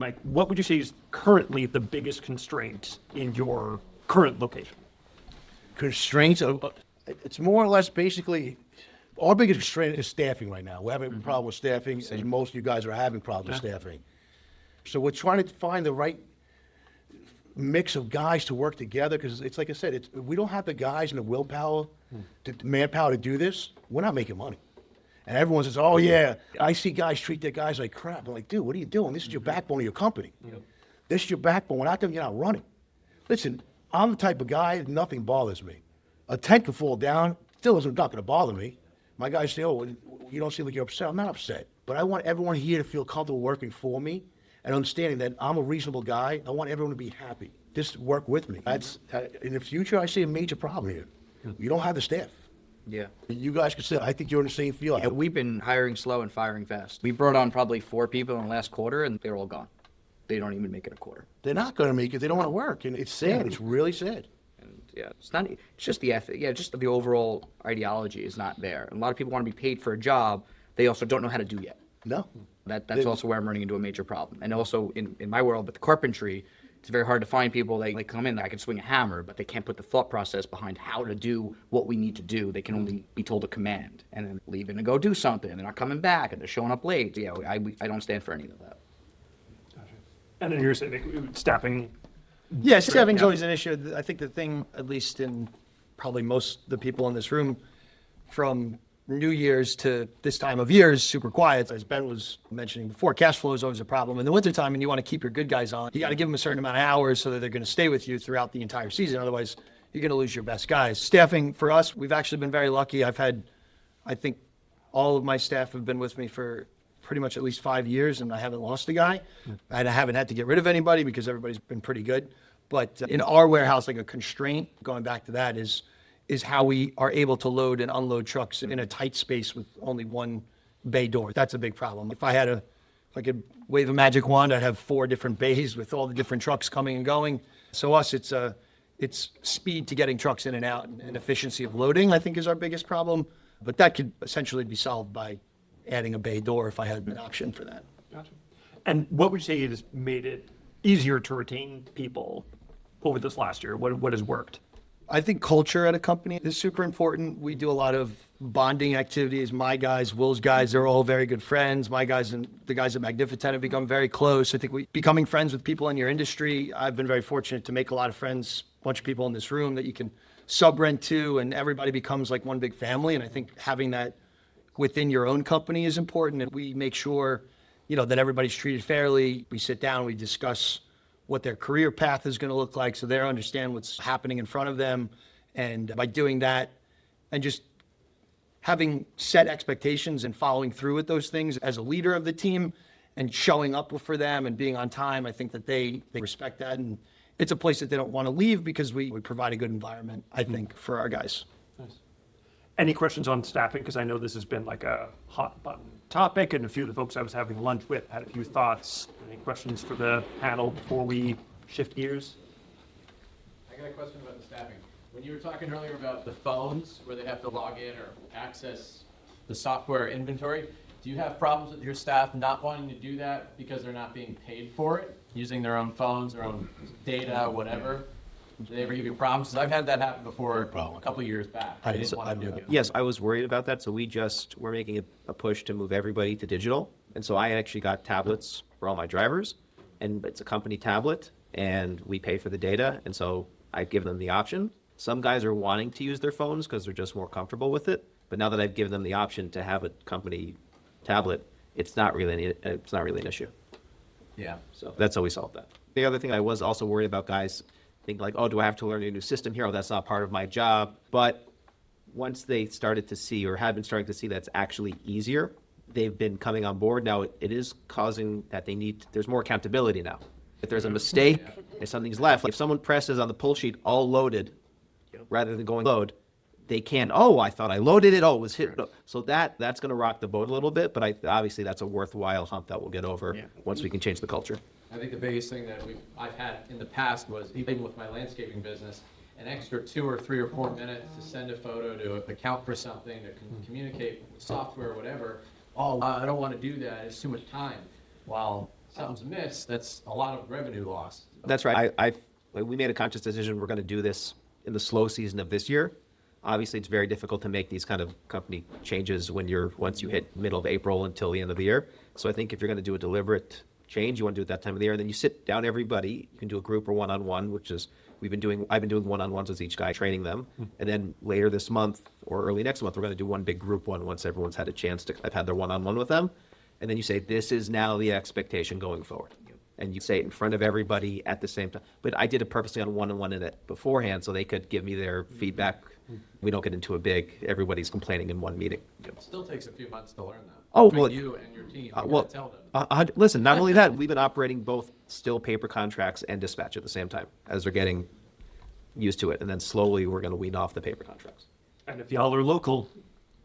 Mike, what would you say is currently the biggest constraint in your current location? Constraints, it's more or less basically, our biggest constraint is staffing right now. We're having a problem with staffing, as most of you guys are having problems with staffing. So we're trying to find the right mix of guys to work together, because it's like I said, we don't have the guys and the willpower, the manpower to do this, we're not making money. And everyone says, oh yeah, I see guys treat their guys like crap. I'm like, dude, what are you doing? This is your backbone of your company. This is your backbone. Without them, you're not running. Listen, I'm the type of guy, nothing bothers me. A tent could fall down, still isn't not gonna bother me. My guys say, oh, you don't seem like you're upset. I'm not upset, but I want everyone here to feel comfortable working for me and understanding that I'm a reasonable guy. I want everyone to be happy. Just work with me. That's in the future, I see a major problem here. You don't have the staff. Yeah. You guys can say, I think you're in the same field. Yeah, we've been hiring slow and firing fast. We brought on probably 4 people in the last quarter, and they're all gone. They don't even make it a quarter. They're not going to make it. They don't want to work, and it's sad. It's really sad. And yeah, it's not. It's just the ethic. Yeah, just the overall ideology is not there. And a lot of people want to be paid for a job they also don't know how to do yet. No. That's also where I'm running into a major problem. And also in my world, with the carpentry, it's very hard to find people that come in, I can swing a hammer, but they can't put the thought process behind how to do what we need to do. They can only be told a command and then leaving to go do something. They're not coming back and they're showing up late. Yeah, I don't stand for any of that. Gotcha. And then you're saying staffing. Yeah, staffing's always an issue. I think the thing, at least in probably most of the people in this room, from New Year's to this time of year is super quiet. As Ben was mentioning before, cash flow is always a problem in the wintertime, and you want to keep your good guys on. You got to give them a certain amount of hours so that they're going to stay with you throughout the entire season. Otherwise, you're going to lose your best guys. Staffing for us, we've actually been very lucky. I've had, I think, all of my staff have been with me for pretty much at least 5 years, and I haven't lost a guy. And I haven't had to get rid of anybody because everybody's been pretty good. But in our warehouse, like a constraint, going back to that, is how we are able to load and unload trucks in a tight space with only one bay door. That's a big problem. If I could wave a magic wand, I'd have 4 different bays with all the different trucks coming and going. So it's speed to getting trucks in and out, and efficiency of loading, I think, is our biggest problem. But that could essentially be solved by adding a bay door if I had an option for that. Gotcha. And what would you say has made it easier to retain people over this last year? What has worked? I think culture at a company is super important. We do a lot of bonding activities. My guys, Will's guys, they're all very good friends. My guys and the guys at Magnifitent have become very close. I think becoming friends with people in your industry, I've been very fortunate to make a lot of friends, a bunch of people in this room that you can sub-rent to, and everybody becomes like one big family. And I think having that within your own company is important. And we make sure, that everybody's treated fairly. We sit down, we discuss what their career path is going to look like so they understand what's happening in front of them. And by doing that and just having set expectations and following through with those things as a leader of the team and showing up for them and being on time, I think that they respect that. And it's a place that they don't want to leave because we provide a good environment, I think, for our guys. Nice. Any questions on staffing? Because I know this has been like a hot button topic, and a few of the folks I was having lunch with had a few thoughts. Any questions for the panel before we shift gears? I got a question about the staffing. When you were talking earlier about the phones where they have to log in or access the software inventory, do you have problems with your staff not wanting to do that because they're not being paid for it, using their own phones, their own data, whatever? Do they ever give you problems? 'Cause I've had that happen before a couple of years back. I didn't want to do it. Yes, I was worried about that, so we're making a push to move everybody to digital. And so I actually got tablets for all my drivers, and it's a company tablet, and we pay for the data, and so I've given them the option. Some guys are wanting to use their phones because they're just more comfortable with it, but now that I've given them the option to have a company tablet, it's not really an issue. Yeah. So that's how we solved that. The other thing I was also worried about, guys think like, oh, do I have to learn a new system here? Oh, that's not part of my job. But once they started to see or have been starting to see that's actually easier, they've been coming on board. Now it is causing that there's more accountability now. If there's a mistake, if something's left, like if someone presses on the pull sheet all loaded rather than going load, they can't, oh, I thought I loaded it, oh, it was hit. So that's going to rock the boat a little bit, but obviously that's a worthwhile hump that we'll get over once we can change the culture. I think the biggest thing that I've had in the past was, even with my landscaping business, an extra 2 or 3 or 4 minutes to send a photo, to account for something, to communicate with software or whatever. Oh, I don't want to do that. It's too much time. While something's amiss, that's a lot of revenue lost. That's right. We made a conscious decision. We're going to do this in the slow season of this year. Obviously, it's very difficult to make these kind of company changes once you hit middle of April until the end of the year. So I think if you're going to do a deliberate change, you want to do it that time of the year, and then you sit down everybody. You can do a group or one-on-one, which is I've been doing one-on-ones with each guy, training them, and then later this month or early next month, we're going to do one big group one once everyone's had a chance to. I've had their one-on-one with them, and then you say this is now the expectation going forward. And you say it in front of everybody at the same time. But I did it purposely on one-on-one in it beforehand so they could give me their feedback. We don't get into a big, everybody's complaining in one meeting. It still takes a few months to learn that. Oh, Between well, you and your team, you well, gotta tell them. Listen, not only that, we've been operating both still paper contracts and dispatch at the same time as they're getting used to it. And then slowly we're going to wean off the paper contracts. And if y'all are local,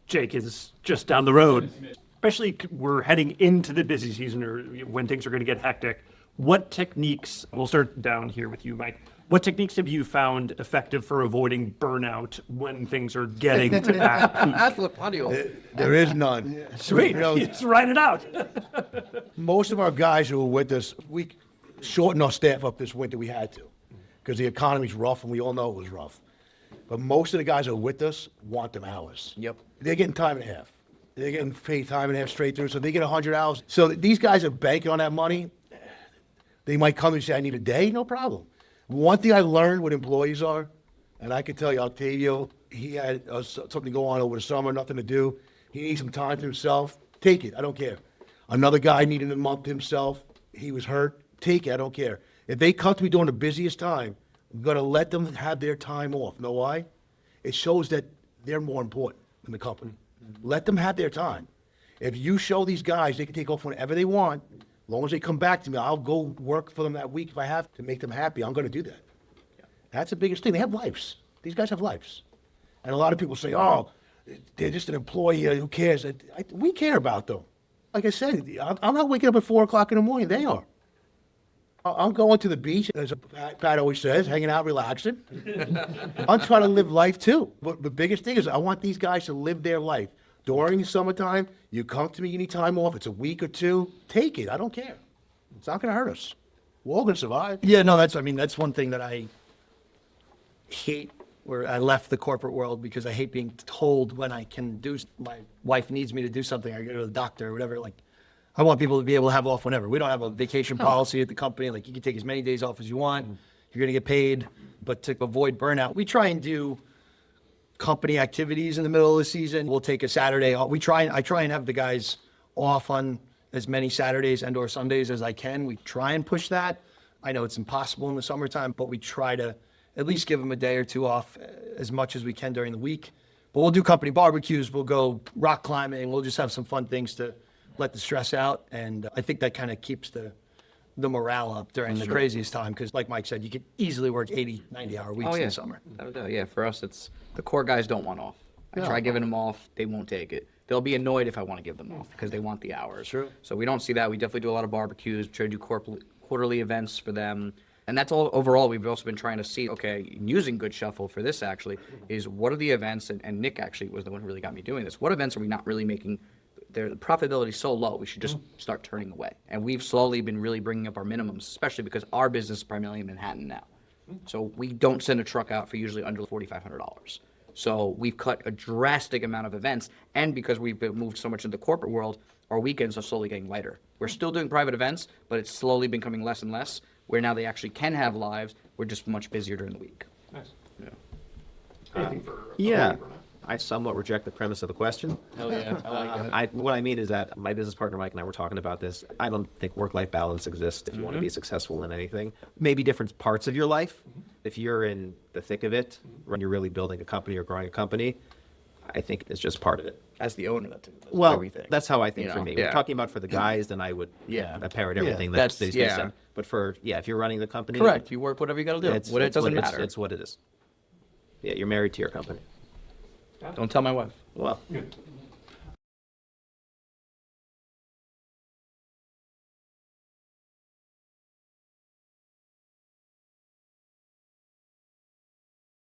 Jake is just down the road. Especially we're heading into the busy season or when things are going to get hectic. What techniques, we'll start down here with you, Mike. What techniques have you found effective for avoiding burnout when things are getting to that? There is none. Sweet, You know, just write it out. most of our guys who were with us, we shortened our staff up this winter. We had to, because the economy's rough, and we all know it was rough. But most of the guys who are with us want them hours. Yep. They're getting time and a half. They're getting paid time and a half straight through, so they get 100 hours. So these guys are banking on that money. They might come and say, I need a day, no problem. One thing I learned what employees are, and I can tell you, Octavio, he had something go on over the summer, nothing to do. He needs some time to himself. Take it, I don't care. Another guy needed a month to himself. He was hurt. Take it, I don't care. If they come to me during the busiest time, I'm going to let them have their time off. Know why? It shows that they're more important than the company. Let them have their time. If you show these guys they can take off whenever they want, as long as they come back to me, I'll go work for them that week if I have to make them happy. I'm going to do that. That's the biggest thing. They have lives. These guys have lives. And a lot of people say, oh, they're just an employee. Who cares? We care about them. Like I said, I'm not waking up at 4 o'clock in the morning. They are. I'm going to the beach, as Pat always says, hanging out, relaxing. I'm trying to live life too. But the biggest thing is I want these guys to live their life. During the summertime, you come to me, you need time off, it's a week or two, take it, I don't care. It's not gonna hurt us. We're all gonna survive. Yeah, no, that's one thing that I hate, where I left the corporate world because I hate being told when I can do, my wife needs me to do something, I go to the doctor or whatever, like, I want people to be able to have off whenever. We don't have a vacation policy at the company, like you can take as many days off as you want, you're gonna get paid, but to avoid burnout, we try and do company activities in the middle of the season. We'll take a Saturday off. I try and have the guys off on as many Saturdays and or Sundays as I can. We try and push that. I know it's impossible in the summertime, but we try to at least give them a day or two off as much as we can during the week. But we'll do company barbecues. We'll go rock climbing. We'll just have some fun things to let the stress out. And I think that kind of keeps the morale up during the craziest time. Because like Mike said, you could easily work 80, 90-hour weeks in the summer. Yeah, for us, it's the core guys don't want off. I try giving them off, they won't take it. They'll be annoyed if I want to give them off because they want the hours. Sure. So we don't see that. We definitely do a lot of barbecues, try to do quarterly events for them. And that's all overall. We've also been trying to see, okay, using Good Shuffle for this actually, is what are the events, and Nick actually was the one who really got me doing this. What events are we not really making? Their profitability is so low, we should just start turning away. And we've slowly been really bringing up our minimums, especially because our business is primarily in Manhattan now. So we don't send a truck out for usually under $4,500. So we've cut a drastic amount of events, and because we've moved so much into the corporate world, our weekends are slowly getting lighter. We're still doing private events, but it's slowly becoming less and less, where now they actually can have lives. We're just much busier during the week. Nice. Yeah. Anything for Yeah. avoiding burnout? I somewhat reject the premise of the question. Hell yeah, I like that. What I mean is that my business partner Mike and I were talking about this. I don't think work-life balance exists if you want to be successful in anything. Maybe different parts of your life. If you're in the thick of it, when you're really building a company or growing a company, I think it's just part of it. As the owner, that's Well, everything. that's how I think You for know, me. yeah. We're talking about for the guys, then I would parrot everything That's- that they yeah. said. But if you're running the company, Correct. You work whatever you got to do. It It doesn't matter. It's what it is. Yeah, you're married to your company. Don't tell my wife. Well,